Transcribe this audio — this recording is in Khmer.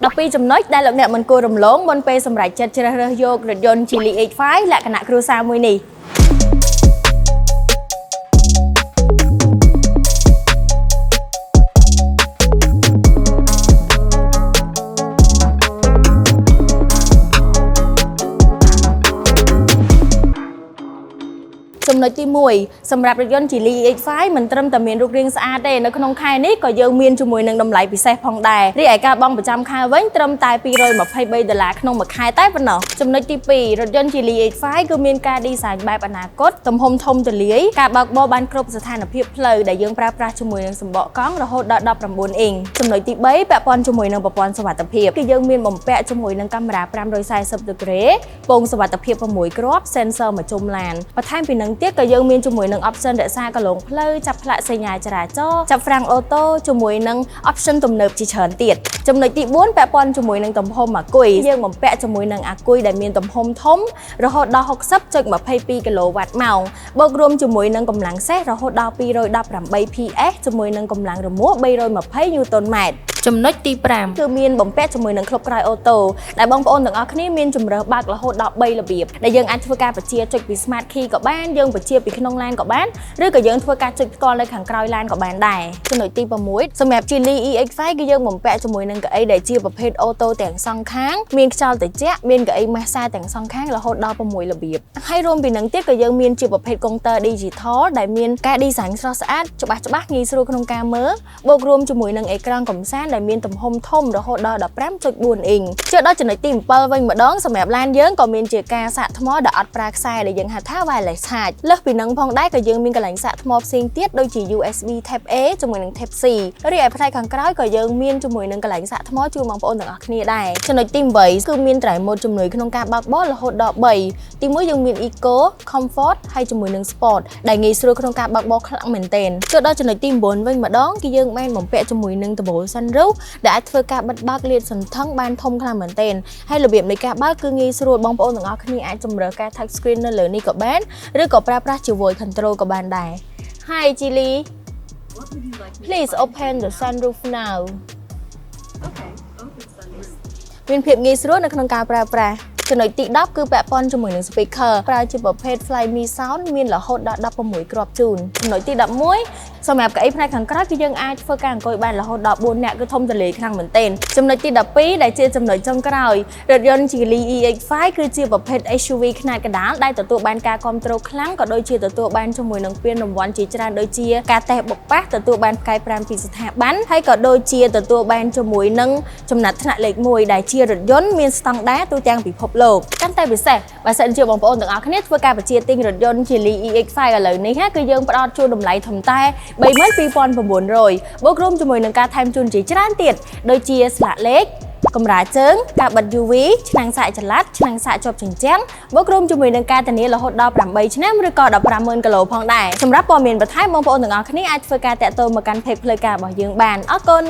đọc pi chấm nói đây là nè mình cô rầm lốn bên pe sầm rải chật chật vô rồi yon chili H5 là cái nạ cruza mui nì ចំណុចទី 1 សម្រាប់រថយន្ត Geely H5 មិនត្រឹមតែមានរូបរាងស្អាតទេនៅក្នុងខែនេះក៏យើងមានជាមួយនឹងតម្លៃពិសេសផងដែររីឯការបង់ប្រចាំខែវិញត្រឹមតែ$223ក្នុងមួយខែតែប៉ុណ្ណោះចំណុចទី 2 រថយន្ត Geely H5 គឺមានការ design បែបអនាគតទំហំធំទូលាយការបើកបរបានគ្រប់ស្ថានភាពផ្លូវដែលយើងប្រើប្រាស់ជាមួយនឹងសម្បកកង់រហូតដល់19អ៊ីងចំណុចទី 3 ពាក់ព័ន្ធជាមួយនឹងប្រព័ន្ធសុវត្ថិភាពគឺយើងមានបំពាក់ជាមួយនឹងកាមេរ៉ា540ដឺក្រេពងសុវត្ថិភាព6គ្រាប់ sensor មួយជុំឡានបន្ថែមពីនឹងទៀតក៏យើងមានជាមួយនឹង option រក្សាកន្លងផ្លូវចាប់ផ្លាកសញ្ញាចរាចរណ៍ចាប់ហ្វ្រាំងអូតូជាមួយនឹង option ទំនើបជាច្រើនទៀតចំណុចទី 4 ពាក់ព័ន្ធជាមួយនឹងទំហំអាគុយយើងបំពាក់ជាមួយនឹងអាគុយដែលមានទំហំធំរហូតដល់ 60.22 គីឡូវ៉ាត់ម៉ោងបូករួមជាមួយនឹងកម្លាំងសេសរហូតដល់218 PS ជាមួយនឹងកម្លាំងរមាស់320 Newtonម៉ែត្រចំណុចទី 5 គឺមានបំពាក់ជាមួយនឹងក្លឹបក្រោយអូតូដែលបងប្អូនទាំងអស់គ្នាមានជម្រើសបើករហូតដល់3របៀបដែលយើងអាចធ្វើការបញ្ជាចុចពី Smart Key ក៏បានយើងបញ្ជាពីក្នុងឡានក៏បានឬក៏យើងធ្វើការចុចផ្ទាល់នៅខាងក្រោយឡានក៏បានដែរចំណុចទី 6 សម្រាប់ Geely EX5 គឺយើងបំពាក់ជាមួយនឹងកៅអីដែលជាប្រភេទអូតូទាំងសងខាងមានខ្យល់ត្រជាក់មានកៅអីម៉ាស្សាទាំងសងខាងរហូតដល់6របៀបហើយរួមពីនឹងទៀតក៏យើងមានជាប្រភេទកុងទ័រ Digital ដែលមានការ design ស្រស់ស្អាតច្បាស់ងាយស្រួលក្នុងការមើលបូករួមជាមួយនឹងអេក្រង់កំសាន្តដែលមានទំហំធំរហូតដល់ 15.4 អ៊ីងជឿដល់ចំណុចទី 7 វិញម្ដងសម្រាប់ឡានយើងក៏មានជាការសាកថ្មដែលអត់ប្រើខ្សែដែលយើងហៅថា wireless charge លើសពីនឹងផងដែរក៏យើងមានកន្លែងសាកថ្មផ្សេងទៀតដូចជា USB Type A ជាមួយនឹង Type C រីឯផ្នែកខាងក្រោយក៏យើងមានជាមួយនឹងកន្លែងសាកថ្មជូនបងប្អូនទាំងអស់គ្នាដែរចំណុចទី 8 គឺមានត្រៃម៉ូដជំនួយក្នុងការបើកបររហូតដល់ 3 ទី 1 យើងមាន Eco Comfort ហើយជាមួយនឹង Sport ដែលងាយស្រួលក្នុងការបើកបរខ្លាំងមែនទែនជឿដល់ចំណុចទី 9 វិញម្ដងគឺយើងបានបំពាក់ជាមួយនឹងដបូល Sunroof ដែលអាចធ្វើការបិទបើកលាតសន្ធឹងបានធំខ្លាំងមែនទែនហើយរបៀបនៃការបើកគឺងាយស្រួលបងប្អូនទាំងអស់គ្នាអាចជម្រើសការ touch screen នៅលើនេះក៏បានឬក៏ប្រើប្រាស់ជា voice control ក៏បានដែរ Hi Geely Please open the sunroof now មានភាពងាយស្រួលនៅក្នុងការប្រើប្រាស់ចំណុចទី 10 គឺពាក់ព័ន្ធជាមួយនឹង speaker ប្រើជាប្រភេទ Flyme Sound មានរហូតដល់ 16 គ្រាប់ជូនចំណុចទី 11 សម្រាប់កៅអីផ្នែកខាងក្រោយគឺយើងអាចធ្វើការអង្គុយបានរហូតដល់ 4 នាក់គឺធំទូលាយខ្លាំងមែនទែនចំណុចទី 12 ដែលជាចំណុចចុងក្រោយរថយន្ត Geely EX5 គឺជាប្រភេទ SUV ខ្នាតកណ្ដាលដែលទទួលបានការគាំទ្រខ្លាំងក៏ដូចជាទទួលបានជាមួយនឹងពានរង្វាន់ជាច្រើនដូចជាការតេស្តបុកប៉ះទទួលបានផ្កាយ5ពីស្ថាប័នហើយក៏ដូចជាទទួលបានជាមួយនឹងចំណាត់ថ្នាក់លេខ 1 ដែលជារថយន្តមានស្តង់ដារទូទាំងពិភពលោកកាន់តែពិសេសបើសិនជាបងប្អូនទាំងអស់គ្នាធ្វើការបញ្ជាទិញរថយន្ត Geely EX5 ឥឡូវនេះគឺយើងផ្ដល់ជូនតម្លៃធំតែ 32,900 បូករួមជាមួយនឹងការថែមជូនជាច្រើនទៀតដូចជាស្លាកលេខកម្រាលជើងការបិទ UV ឆ្នាំងសាកចល័តឆ្នាំងសាកជាប់ជញ្ជាំងបូករួមជាមួយនឹងការធានារហូតដល់8ឆ្នាំឬក៏ 150,000 គីឡូផងដែរសម្រាប់ព័ត៌មានបន្ថែមបងប្អូនទាំងអស់គ្នាអាចធ្វើការតាក់ទងមកកាន់ page ផ្លូវការរបស់យើងបានអរគុណ